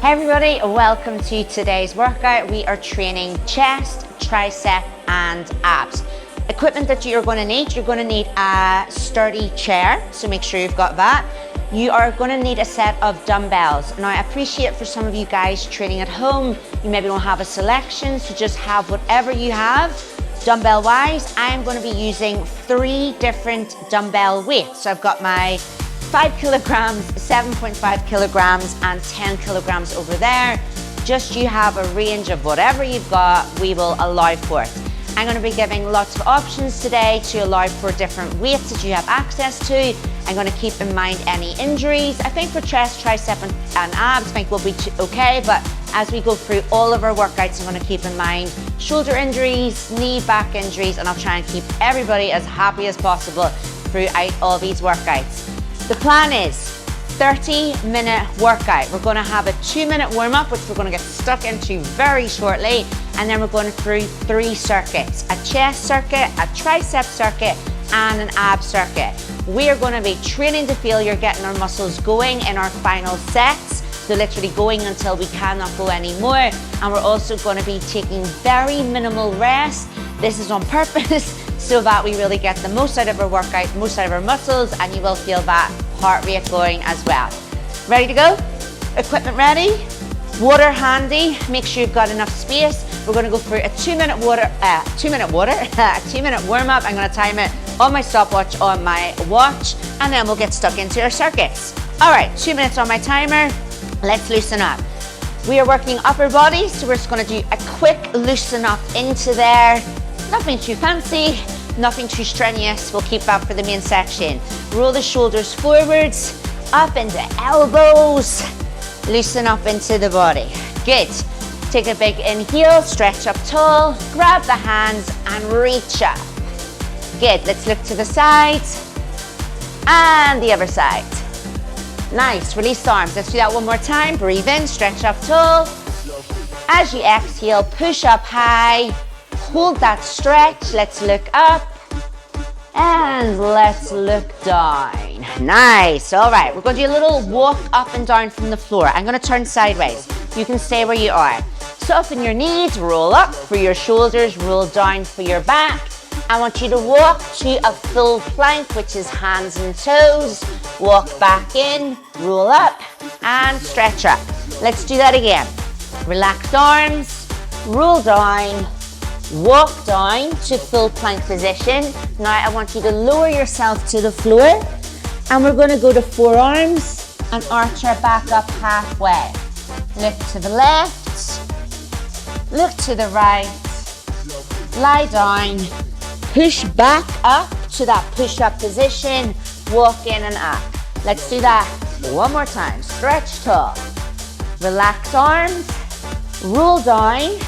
Hey everybody, welcome to today's workout. We are training chest, tricep and abs. Equipment that you're going to need a sturdy chair, so make sure you've got that. You are going to need a set of dumbbells. Now I appreciate for some of you guys training at home, you maybe don't have a selection, so just have whatever you have. Dumbbell wise, I'm going to be using 3 different dumbbell weights. So I've got my 5 kilograms, 7.5 kilograms and 10 kilograms over there. Just you have a range of whatever you've got, we will allow for it. I'm going to be giving lots of options today to allow for different weights that you have access to. I'm going to keep in mind any injuries. I think for chest, tricep and abs, I think we'll be okay, but as we go through all of our workouts, I'm going to keep in mind shoulder injuries, knee, back injuries, and I'll try and keep everybody as happy as possible throughout all these workouts. The plan is 30-minute workout. We're going to have a 2-minute warm-up, which we're going to get stuck into very shortly, and then we're going through 3 circuits: a chest circuit, a tricep circuit, and an ab circuit. We are going to be training to failure, getting our muscles going in our final sets, so literally going until we cannot go anymore. And we're also going to be taking very minimal rest. This is on purpose so that we really get the most out of our workout, most out of our muscles, and you will feel that heart rate going as well. Ready to go? Equipment ready? Water handy. Make sure you've got enough space. We're going to go through a 2-minute warm up. I'm going to time it on my stopwatch on my watch, and then we'll get stuck into our circuits. All right, 2 minutes on my timer. Let's loosen up. We are working upper body, so we're just going to do a quick loosen up into there. Nothing too fancy, nothing too strenuous. We'll keep that for the main section. Roll the shoulders forwards, up into elbows, loosen up into the body. Good. Take a big inhale, stretch up tall, grab the hands and reach up. Good. Let's look to the side and the other side. Nice. Release the arms. Let's do that one more time. Breathe in, stretch up tall. As you exhale, push up high. Hold that stretch. Let's look up and let's look down. Nice. All right, we're going to do a little walk up and down from the floor. I'm going to turn sideways. You can stay where you are. Soften your knees, roll up for your shoulders, roll down for your back. I want you to walk to a full plank, which is hands and toes. Walk back in, roll up and stretch up. Let's do that again. Relaxed arms, roll down, walk down to full plank position. Now I want you to lower yourself to the floor, and we're going to go to forearms and arch our back up halfway. Look to the left, look to the right, lie down, push back up to that push-up position, walk in and up. Let's do that one more time. Stretch tall, relax arms, roll down,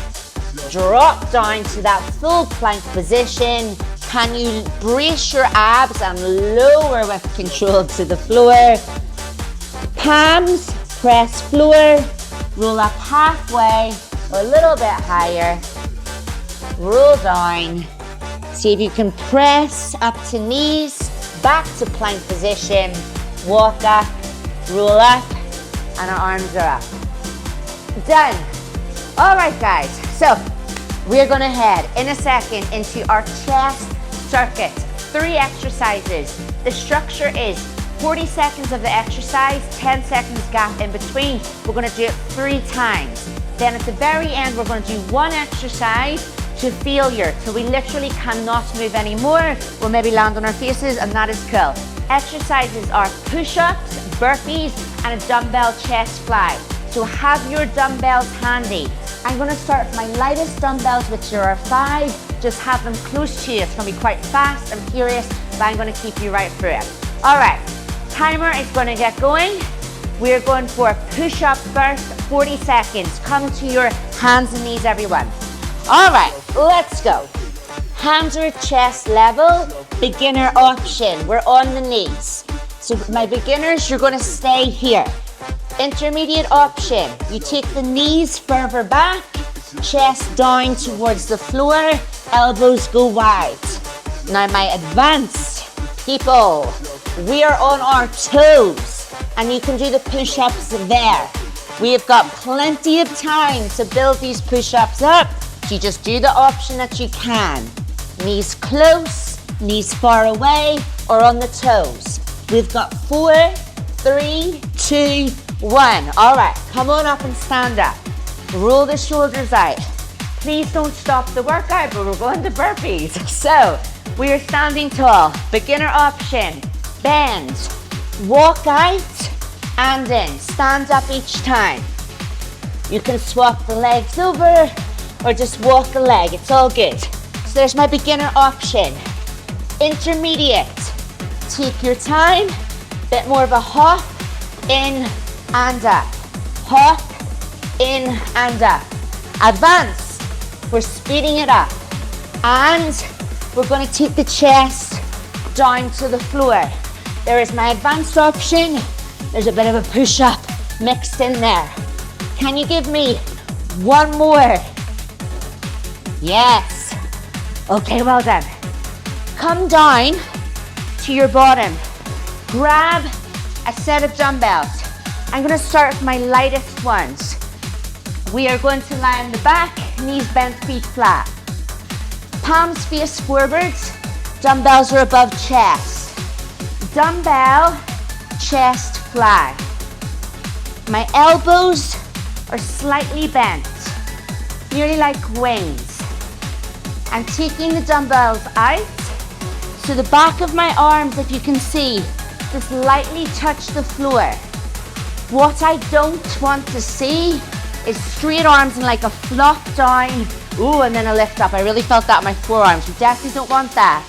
drop down to that full plank position. Can you brace your abs and lower with control to the floor? Palms press floor, roll up halfway or a little bit higher, roll down. See if you can press up to knees, back to plank position, walk up, roll up, and our arms are up. Done. All right, guys, so we're gonna head in a second into our chest circuit. 3 exercises. The structure is 40 seconds of the exercise, 10 seconds gap in between. We're gonna do it 3 times. Then at the very end, we're gonna do 1 exercise to failure, till we literally cannot move anymore. We'll maybe land on our faces, and that is cool. Exercises are push-ups, burpees, and a dumbbell chest fly. So have your dumbbells handy. I'm going to start with my lightest dumbbells, which are 5. Just have them close to you. It's going to be quite fast and furious, but I'm going to keep you right through it. All right, timer is going to get going. We're going for a push-up first, 40 seconds. Come to your hands and knees, everyone. All right, let's go. Hands are chest level, beginner option. We're on the knees. So my beginners, you're going to stay here. Intermediate option, you take the knees further back, chest down towards the floor, elbows go wide. Now my advanced people, we are on our toes, and you can do the push-ups there. We've got plenty of time to build these push-ups up. You just do the option that you can. Knees close, knees far away, or on the toes. We've got 4, 3, 2, 1. All right, come on up and stand up. Roll the shoulders out. Please don't stop the workout, but we're going to burpees. So, we are standing tall. Beginner option, bend, walk out, and in. Stand up each time. You can swap the legs over or just walk a leg. It's all good. So there's my beginner option. Intermediate. Take your time. Bit more of a hop, in and up. Hop, in and up. Advanced. We're speeding it up. And we're going to take the chest down to the floor. There is my advanced option. There's a bit of a push-up mixed in there. Can you give me one more? Yes. Okay, well done. Come down to your bottom. Grab a set of dumbbells. I'm going to start with my lightest ones. We are going to lie on the back, knees bent, feet flat. Palms face forwards. Dumbbells are above chest. Dumbbell, chest fly. My elbows are slightly bent, nearly like wings. I'm taking the dumbbells out, so the back of my arms, if you can see, just lightly touch the floor. What I don't want to see is straight arms and like a flop down, ooh, and then a lift up. I really felt that in my forearms. We definitely don't want that.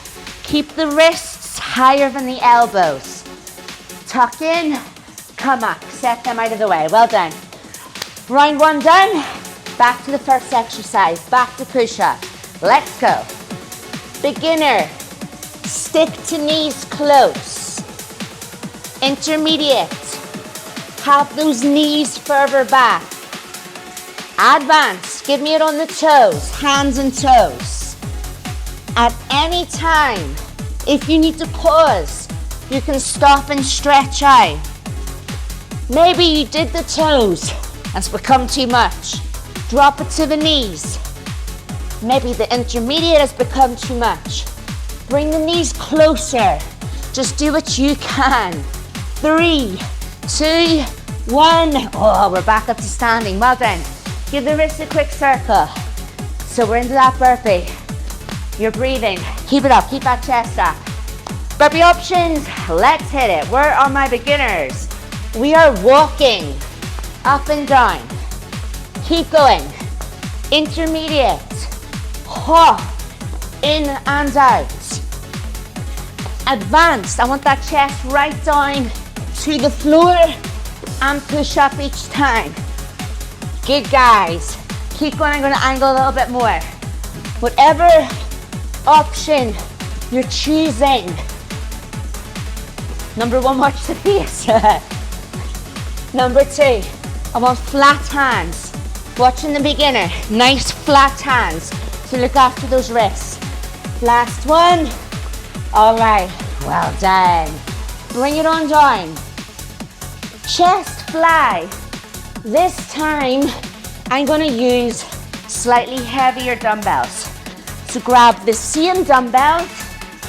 Keep the wrists higher than the elbows. Tuck in, come up, set them out of the way. Well done. Round one done. Back to the first exercise, back to push-up. Let's go. Beginner, stick to knees close. Intermediate, have those knees further back. Advanced, give me it on the toes, hands and toes. At any time, if you need to pause, you can stop and stretch out. Maybe you did the toes, that's become too much. Drop it to the knees. Maybe the intermediate has become too much. Bring the knees closer. Just do what you can. 3, 2, 1. Oh, we're back up to standing. Well done. Give the wrist a quick circle. So we're into that burpee. You're breathing. Keep it up. Keep that chest up. Burpee options. Let's hit it. Where are my beginners? We are walking up and down. Keep going. Intermediate. Hop. In and out. Advanced. I want that chest right down to the floor and push up each time. Good, guys. Keep going. I'm going to angle a little bit more. Whatever option you're choosing. Number 1, watch the face. Number 2, I want flat hands. Watching the beginner. Nice flat hands to look after those wrists. Last one. All right. Well done. Bring it on down. Chest fly. This time, I'm going to use slightly heavier dumbbells. So grab the same dumbbells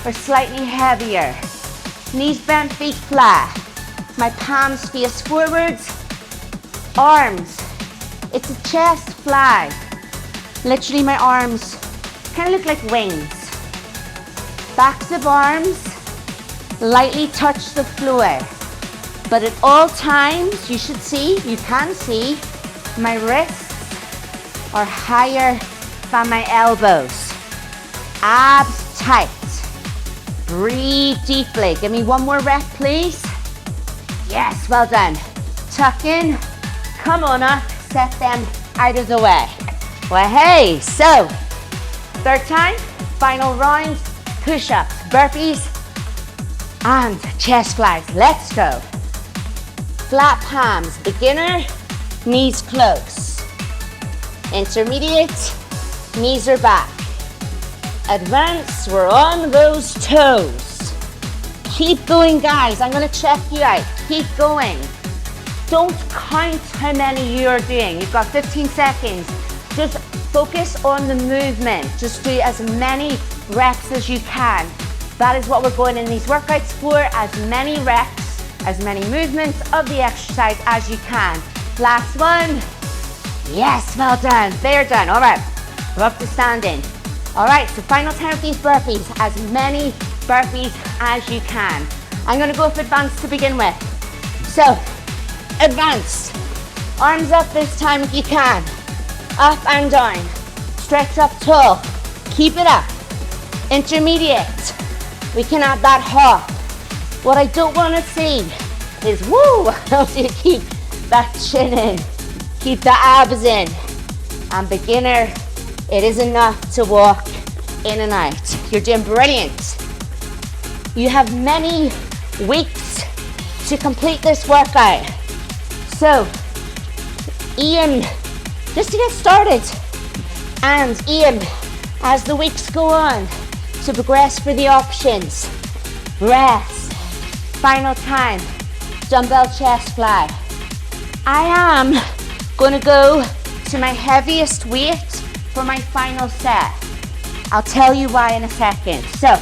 or slightly heavier. Knees bent, feet flat. My palms face forwards. Arms. It's a chest fly. Literally my arms kind of look like wings. Backs of arms lightly touch the floor. But at all times, you should see, you can see, my wrists are higher than my elbows. Abs tight. Breathe deeply. Give me one more rep, please. Yes, well done. Tuck in. Come on up. Set them out of the way. Well, hey, so, third time, final round, push-ups, burpees, and chest flies. Let's go. Flat palms, beginner, knees close. Intermediate, knees are back. Advanced, we're on those toes. Keep going, guys. I'm going to check you out. Keep going. Don't count how many you're doing. You've got 15 seconds. Just focus on the movement. Just do as many reps as you can. That is what we're going in these workouts for, as many reps, as many movements of the exercise as you can. Last one. Yes, well done. They're done. All right, we're up to standing. All right, so final time with these burpees, as many burpees as you can. I'm gonna go for advanced to begin with. So, advanced. Arms up this time if you can. Up and down. Stretch up tall. Keep it up. Intermediate. We can add that hop. What I don't want to see is woo. Helps you to keep that chin in. Keep the abs in. And beginner, it is enough to walk in and out. You're doing brilliant. You have many weeks to complete this workout. So, aim just to get started, and aim as the weeks go on to progress for the options. Rest. Final time. Dumbbell chest fly. I am going to go to my heaviest weight for my final set. I'll tell you why in a second. So,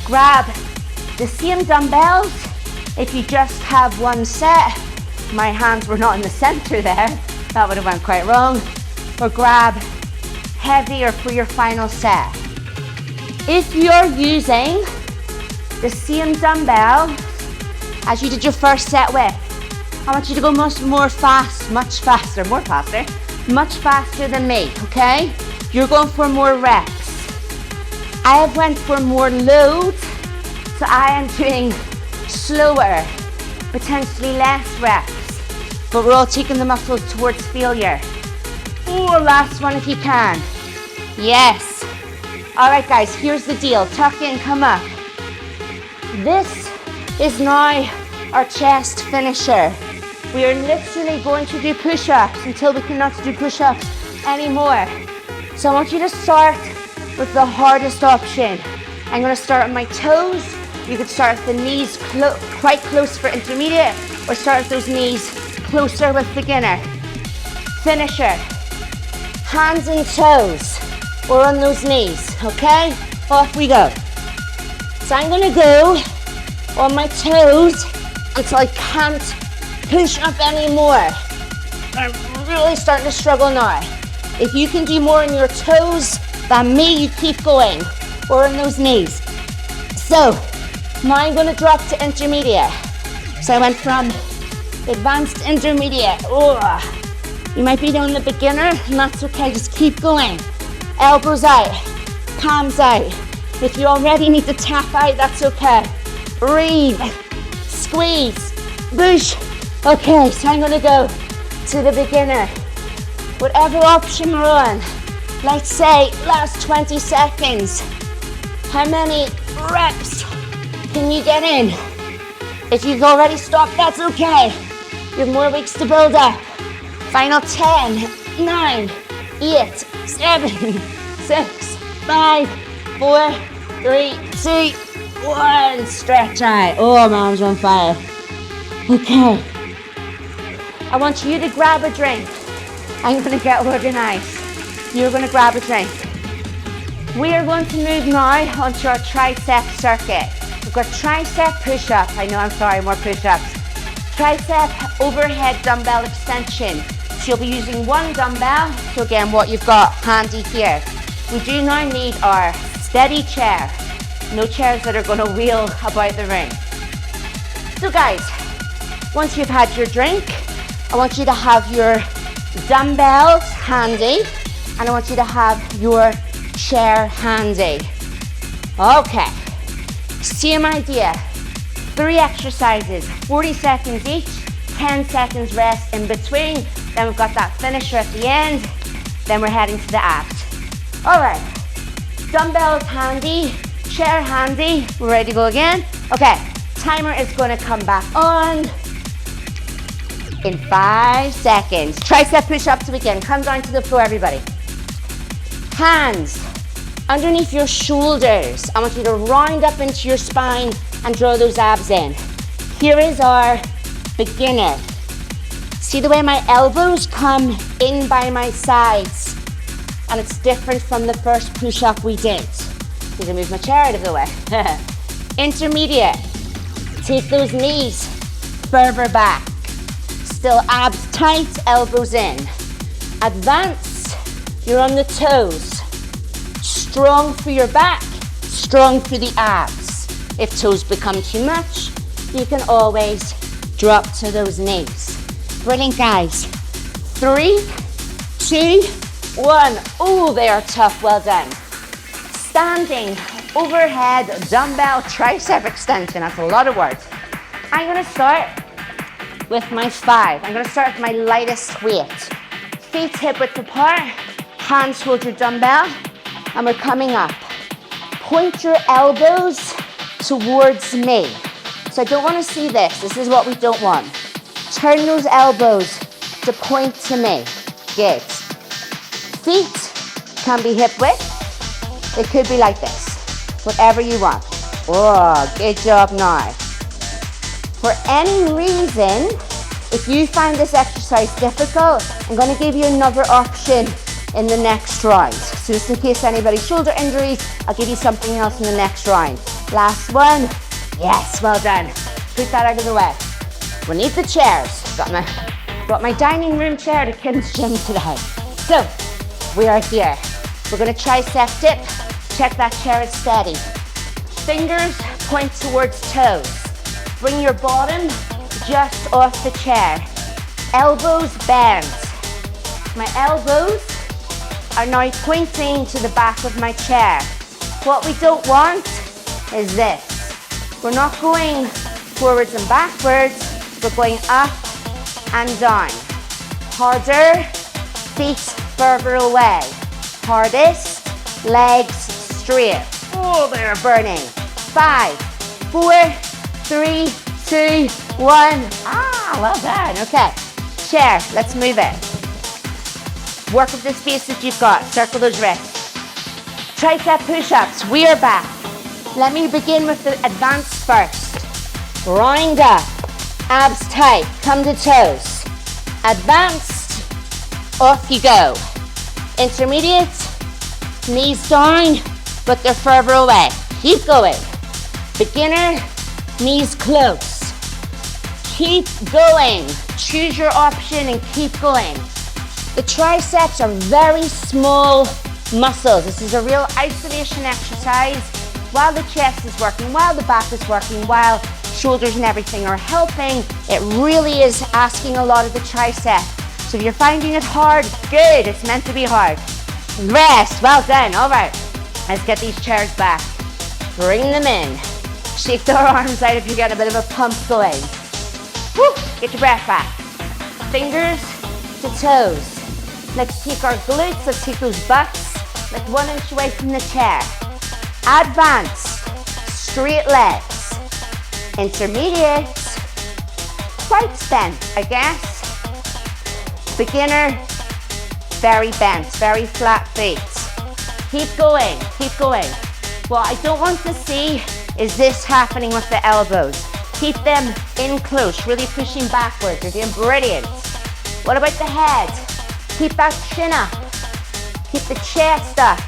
grab the same dumbbells. If you just have one set, my hands were not in the center there. That would have went quite wrong. Or grab heavier for your final set. If you're using the same dumbbell as you did your first set with, I want you to go much faster than me, okay? You're going for more reps. I have went for more load, so I am doing slower, potentially less reps, but we're all taking the muscles towards failure. Oh, last one if you can. Yes. All right, guys, here's the deal. Tuck in, come up. This is now our chest finisher. We are literally going to do push-ups until we cannot do push-ups anymore. So I want you to start with the hardest option. I'm going to start with my toes. You could start with the knees quite close for intermediate, or start with those knees closer with beginner. Finisher. Hands and toes, or on those knees, okay? Off we go. So I'm going to go on my toes until I can't push up anymore. I'm really starting to struggle now. If you can do more on your toes than me, you keep going, or on those knees. So, now I'm going to drop to intermediate. So I went from advanced to intermediate. Oh, you might be doing the beginner, and that's okay, just keep going. Elbows out, palms out. If you already need to tap out, that's okay. Breathe, squeeze, push. Okay, so I'm gonna go to the beginner. Whatever option we're on, let's say last 20 seconds. How many reps can you get in? If you've already stopped, that's okay. You have more weeks to build up. Final 10, 9, 8, 7, 6, 5, 4, 3, 2, 1. Stretch out. Oh, my arms are on fire. Okay. I want you to grab a drink. I'm going to get organized. You're going to grab a drink. We are going to move now onto our tricep circuit. We've got tricep push-up. More push-ups. Tricep overhead dumbbell extension. So you'll be using one dumbbell. So again, what you've got handy here. We do now need our steady chair. No chairs that are going to wheel about the ring. So guys, once you've had your drink, I want you to have your dumbbells handy, and I want you to have your chair handy. Okay, same idea. 3 exercises, 40 seconds each, 10 seconds rest in between. Then we've got that finisher at the end. Then we're heading to the abs. All right, dumbbells handy, chair handy. We're ready to go again. Okay, timer is going to come back on in 5 seconds. Tricep push-up to begin. Come down to the floor, everybody. Hands underneath your shoulders. I want you to round up into your spine and draw those abs in. Here is our beginner. See the way my elbows come in by my sides, and it's different from the first push-up we did. I'm gonna move my chair out of the way. Intermediate, take those knees further back. Still abs tight, elbows in. Advance, you're on the toes. Strong through your back, strong through the abs. If toes become too much, you can always drop to those knees. Brilliant, guys. 3, 2, 1. Oh, they are tough, well done. Standing overhead dumbbell tricep extension, that's a lot of words. I'm gonna start with my 5. I'm gonna start with my lightest weight. Feet hip width apart, hands hold your dumbbell, and we're coming up. Point your elbows towards me. So I don't wanna see this. This is what we don't want. Turn those elbows to point to me. Good. Feet can be hip width. It could be like this. Whatever you want. Oh, good job now. For any reason, if you find this exercise difficult, I'm going to give you another option in the next round. So just in case anybody's shoulder injuries, I'll give you something else in the next round. Last one. Yes, well done. Put that out of the way. We need the chairs. Got my dining room chair to Kim's gym today. So, we are here. We're gonna tricep dip. Check that chair is steady. Fingers point towards toes. Bring your bottom just off the chair. Elbows bend. My elbows are now pointing to the back of my chair. What we don't want is this. We're not going forwards and backwards. We're going up and down. Harder, feet further away. Hardest, legs straight. Oh, they're burning. 5, 4, 3, 2, 1. Ah, well done. Okay, chair, let's move it. Work with the space that you've got. Circle those wrists. Tricep push-ups, we are back. Let me begin with the advanced first. Round up. Abs tight, come to toes. Advanced, off you go. Intermediate, knees down, but they're further away. Keep going. Beginner, knees close. Keep going. Choose your option and keep going. The triceps are very small muscles. This is a real isolation exercise while the chest is working, while the back is working, while shoulders and everything are helping. It really is asking a lot of the tricep. So if you're finding it hard, good, it's meant to be hard. Rest, well done. All right, let's get these chairs back. Bring them in. Shake their arms out if you get a bit of a pump going. Woo, get your breath back. Fingers to toes. Let's take our glutes, let's take those butts, like 1 inch away from the chair. Advanced, straight legs. Intermediate, quite bent, I guess. Beginner, very bent, very flat feet. Keep going, keep going. What I don't want to see is this happening with the elbows. Keep them in close, really pushing backwards. You're doing brilliant. What about the head? Keep that chin up. Keep the chest up.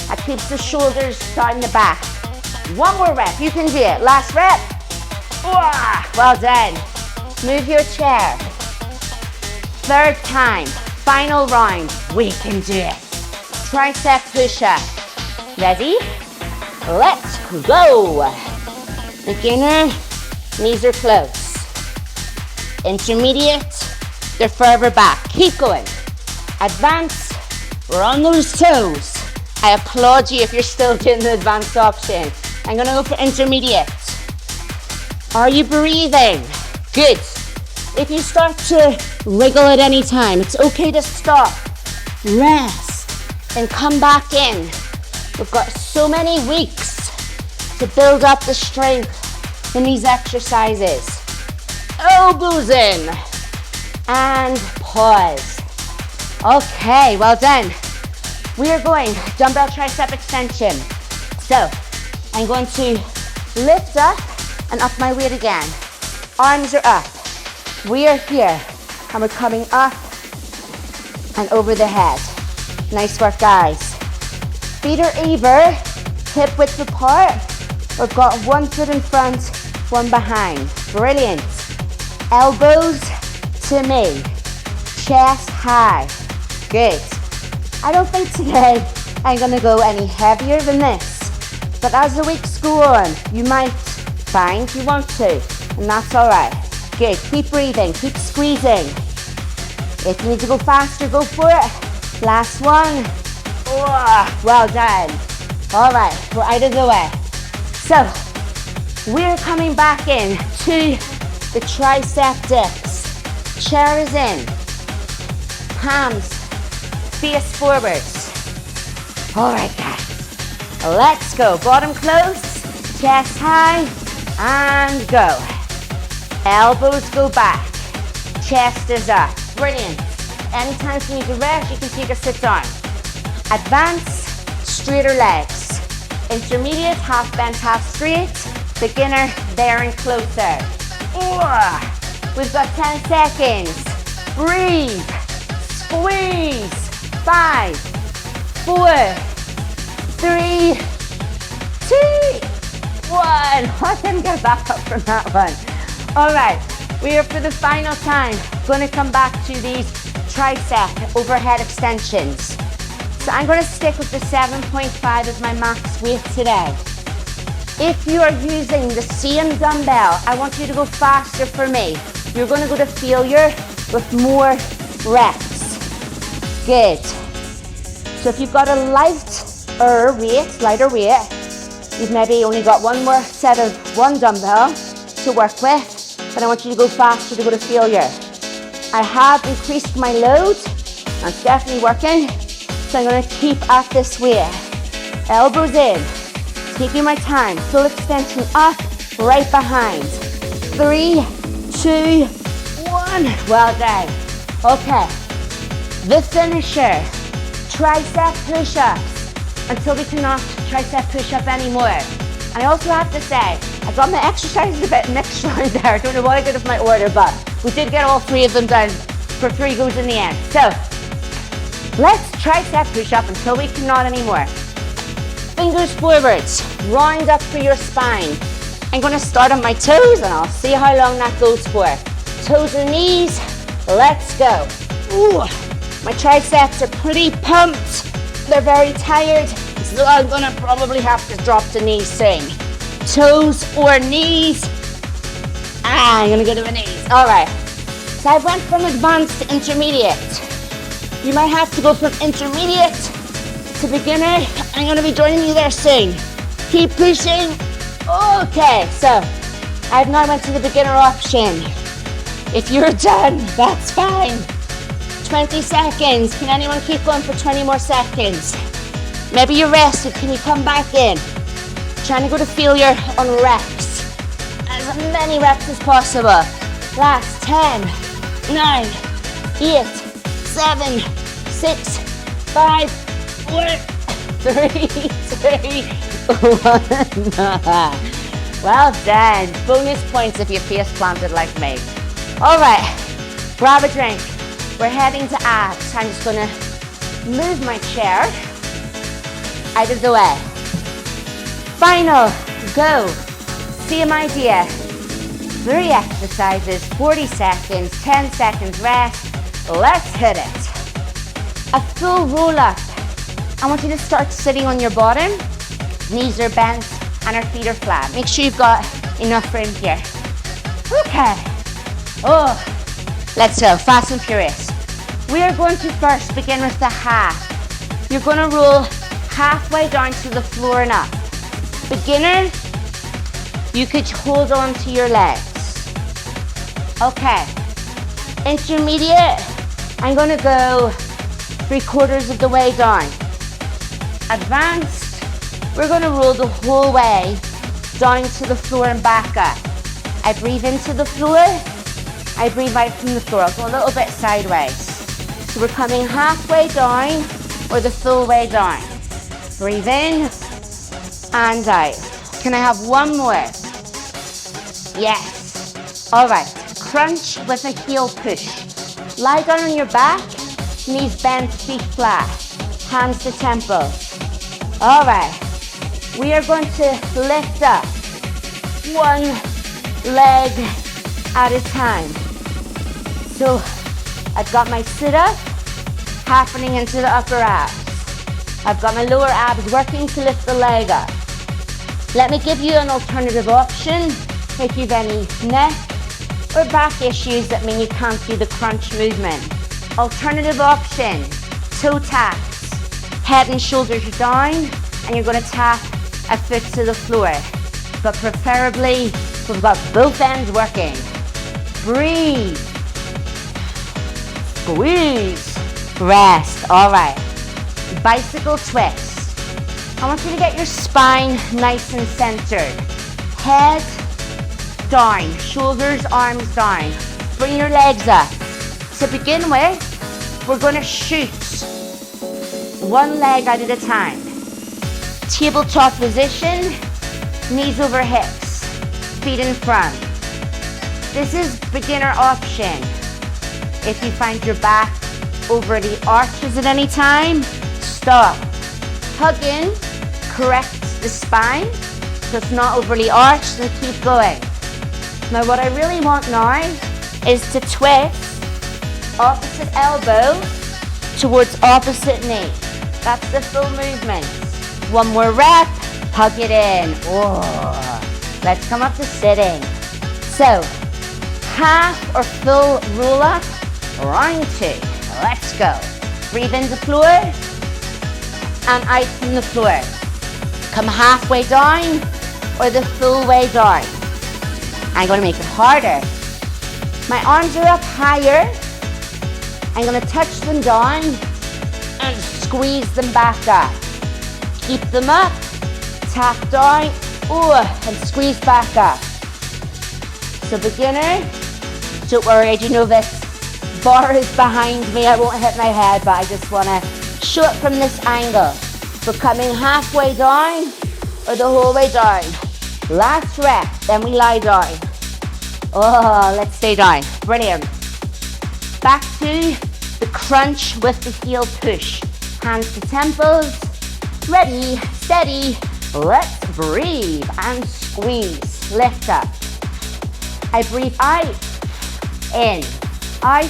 That keeps the shoulders down the back. One more rep, you can do it. Last rep. Well done. Move your chair. Third time, final round. We can do it. Tricep push-up. Ready? Let's go. Beginner, knees are close. Intermediate, they're further back. Keep going. Advance, we're on those toes. I applaud you if you're still doing the advanced option. I'm gonna go for intermediate. Are you breathing? Good. If you start to wriggle at any time, it's okay to stop, rest, and come back in. We've got so many weeks to build up the strength in these exercises. Elbows in, and pause. Okay, well done. We are going dumbbell tricep extension. So, I'm going to lift up and up my weight again. Arms are up. We are here. And we're coming up and over the head. Nice work, guys. Feet are even, hip width apart. We've got one foot in front, one behind. Brilliant. Elbows to me. Chest high. Good. I don't think today I'm gonna go any heavier than this. But as the weeks go on, you might find you want to, and that's all right. Good. Keep breathing. Keep squeezing. If you need to go faster, go for it. Last one. Oh, well done. All right, we're out of the way. So, we're coming back in to the tricep dips. Chairs in. Palms face forwards. All right, guys. Let's go. Bottom close, chest high, and go. Elbows go back. Chest is up. Brilliant. Anytime you need to rest, you can take a sit down. Advanced, straighter legs. Intermediate, half bent, half straight. Beginner, there and closer. We've got 10 seconds. Breathe. Squeeze. 5, 4, 3, 2, 1. I didn't get back up from that one. All right, we are for the final time going to come back to these tricep overhead extensions. So I'm going to stick with the 7.5 as my max weight today. If you are using the same dumbbell, I want you to go faster for me. You're going to go to failure with more reps. Good. So if you've got a lighter weight, you've maybe only got one more set of one dumbbell to work with, but I want you to go faster to go to failure. I have increased my load, and it's definitely working, so I'm going to keep at this weight. Elbows in, taking my time, full extension up, right behind. 3, 2, 1, well done. Okay, the finisher, tricep push-ups, until we cannot tricep push-up anymore. And I also have to say, I got my exercises a bit mixed around there. I don't know what I did with my order, but we did get all 3 of them done for 3 goes in the end. So, let's tricep push-up until we cannot anymore. Fingers forwards, round up through your spine. I'm gonna start on my toes and I'll see how long that goes for. Toes or knees, let's go. Ooh, my triceps are pretty pumped. They're very tired, so I'm gonna probably have to drop the knees soon. Toes or knees. I'm gonna go to my knees. All right, so I went from advanced to intermediate. You might have to go from intermediate to beginner. I'm gonna be joining you there soon. Keep pushing. Okay, so I've now went to the beginner option. If you're done, that's fine. 20 seconds. Can anyone keep going for 20 more seconds? Maybe you're rested. Can you come back in? Trying to go to failure on reps. As many reps as possible. Last 10, 9, 8, 7, 6, 5, 4, 3, 2, 1. Well done. Bonus points if you face planted like me. All right, grab a drink. We're heading to abs. I'm just gonna move my chair out of the way. Final, go. Same idea. 3 exercises, 40 seconds, 10 seconds rest. Let's hit it. A full roll up. I want you to start sitting on your bottom. Knees are bent and our feet are flat. Make sure you've got enough room here. Okay. Oh, let's go, fast and furious. We are going to first begin with the half. You're going to roll halfway down to the floor and up. Beginner, you could hold on to your legs. Okay. Intermediate, I'm going to go 3/4 of the way down. Advanced, we're going to roll the whole way down to the floor and back up. I breathe into the floor, I breathe out from the floor. I'll go a little bit sideways. So we're coming halfway down or the full way down. Breathe in and out. Can I have one more? Yes. All right. Crunch with a heel push. Lie down on your back, knees bent, feet flat, hands to temples. All right, we are going to lift up one leg at a time. So I've got my sit-up happening into the upper abs. I've got my lower abs working to lift the leg up. Let me give you an alternative option if you've any neck or back issues that mean you can't do the crunch movement. Alternative option, toe taps. Head and shoulders are down and you're going to tap a foot to the floor. But preferably, we've got both ends working. Breathe. Squeeze. Rest. All right. Bicycle twist. I want you to get your spine nice and centered. Head down, shoulders, arms down. Bring your legs up. To begin with, we're going to shoot one leg out at a time. Tabletop position, knees over hips, feet in front. This is beginner option. If you find your back overly arches at any time, stop. Hug in, correct the spine so it's not overly arched, and keep going. Now what I really want now is to twist opposite elbow towards opposite knee. That's the full movement. One more rep, hug it in. Oh. Let's come up to sitting. So, half or full roll up, round 2. Let's go. Breathe into floor and out from the floor. Come halfway down or the full way down. I'm going to make it harder. My arms are up higher. I'm going to touch them down and squeeze them back up. Keep them up, tap down, and squeeze back up. So beginner, don't worry, I do know this bar is behind me. I won't hit my head, but I just want to show it from this angle. So coming halfway down or the whole way down. Last rep, then we lie down. Oh, let's stay down. Brilliant. Back to the crunch with the heel push. Hands to temples. Ready, steady. Let's breathe and squeeze. Lift up. I breathe out, in, out,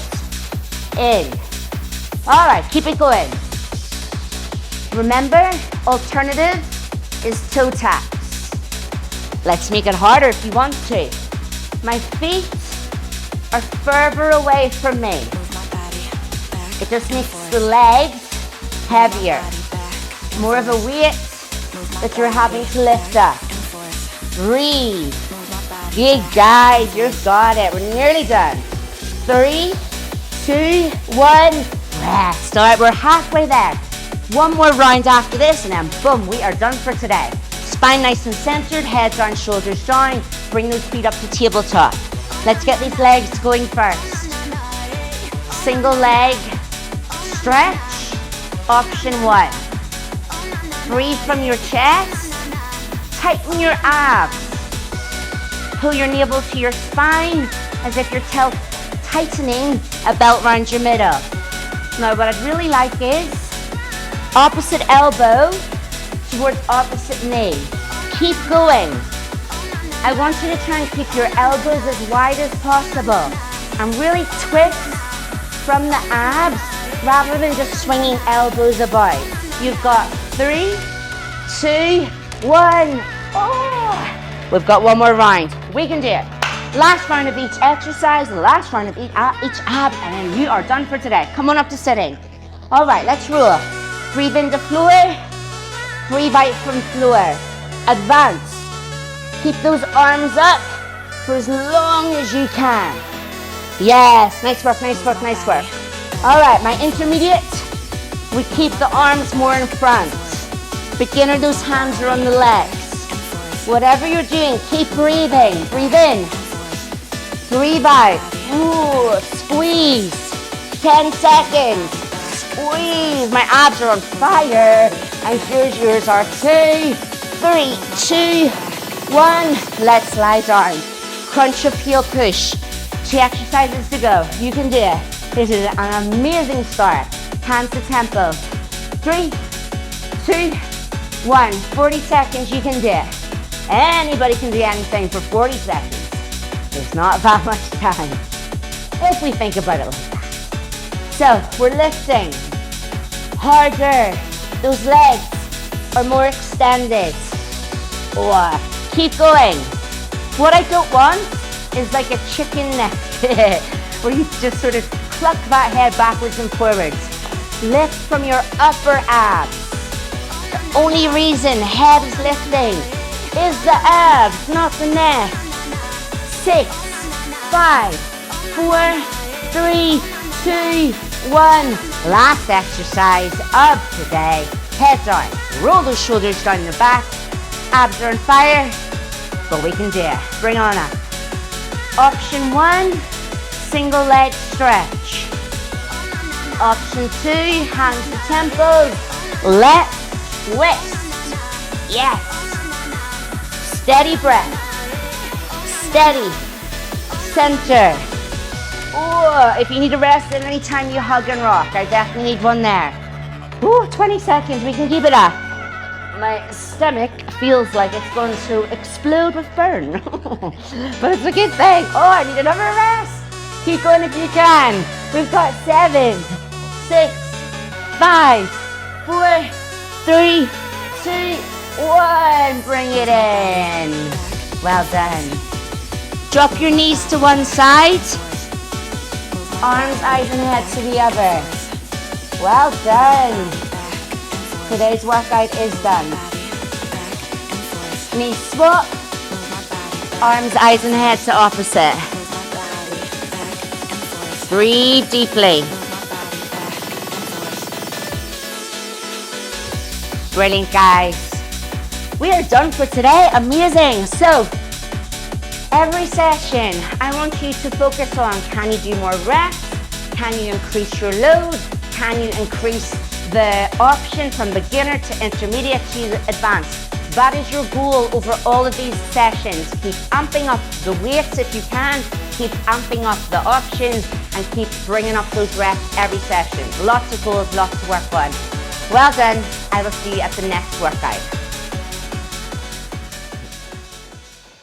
in. All right, keep it going. Remember, alternative is toe taps. Let's make it harder if you want to. My feet are further away from me. It just makes the legs heavier. More of a weight that you're having to lift up. Breathe. Good guys, you've got it. We're nearly done. 3, 2, 1, rest. All right, we're halfway there. One more round after this and then boom, we are done for today. Spine nice and centered, head down, shoulders down. Bring those feet up to tabletop. Let's get these legs going first. Single leg stretch, option 1. Breathe from your chest, tighten your abs. Pull your navel to your spine as if you're tightening a belt around your middle. Now what I'd really like is opposite elbow towards opposite knee. Keep going. I want you to try and keep your elbows as wide as possible and really twist from the abs rather than just swinging elbows about. You've got 3, 2, 1. Oh. We've got one more round. We can do it. Last round of each exercise, the last round of each ab, and then you are done for today. Come on up to sitting. All right, let's roll. Breathe into floor, breathe out from floor. Advance. Keep those arms up for as long as you can. Yes, nice work, nice work, nice work. All right, my intermediate, we keep the arms more in front. Beginner, those hands are on the legs. Whatever you're doing, keep breathing. Breathe in, breathe out. Ooh, squeeze. 10 seconds. Squeeze. My abs are on fire. And here's yours are 2, 3, 2, 1. Let's lie down. Crunch up, heel push. 2 exercises to go. You can do it. This is an amazing start. Hands to temple. 3, 2, 1. 40 seconds, you can do it. Anybody can do anything for 40 seconds. It's not that much time, if we think about it like that. So, we're lifting harder. Those legs are more extended. Keep going. What I don't want is like a chicken neck, where you just sort of cluck that head backwards and forwards. Lift from your upper abs. The only reason head is lifting is the abs, not the neck. 6, 5, 4, 3, 2, 1. Last exercise of today. Head down. Roll those shoulders down the back. Abs are on fire, but we can do it. Bring on up. Option 1, single leg stretch. Option 2, hands to temples. Let's twist. Yes. Steady breath. Steady. Center. If you need a rest at any time, you hug and rock. I definitely need one there. 20 seconds, we can keep it up. My stomach feels like it's going to explode with burn. But it's a good thing. I need another rest. Keep going if you can. We've got 7, 6, 5, 4, 3, 2, 1. Bring it in. Well done. Drop your knees to one side. Arms, eyes, and head to the other. Well done. Today's workout is done. Knee swap. Arms, eyes, and head to opposite. Breathe deeply. Brilliant, guys. We are done for today. Amazing. So, every session, I want you to focus on, can you do more reps? Can you increase your load? Can you increase the option from beginner to intermediate to advanced? That is your goal over all of these sessions. Keep amping up the weights if you can, keep amping up the options, and keep bringing up those reps every session. Lots of goals, lots to work on. Well done. I will see you at the next workout.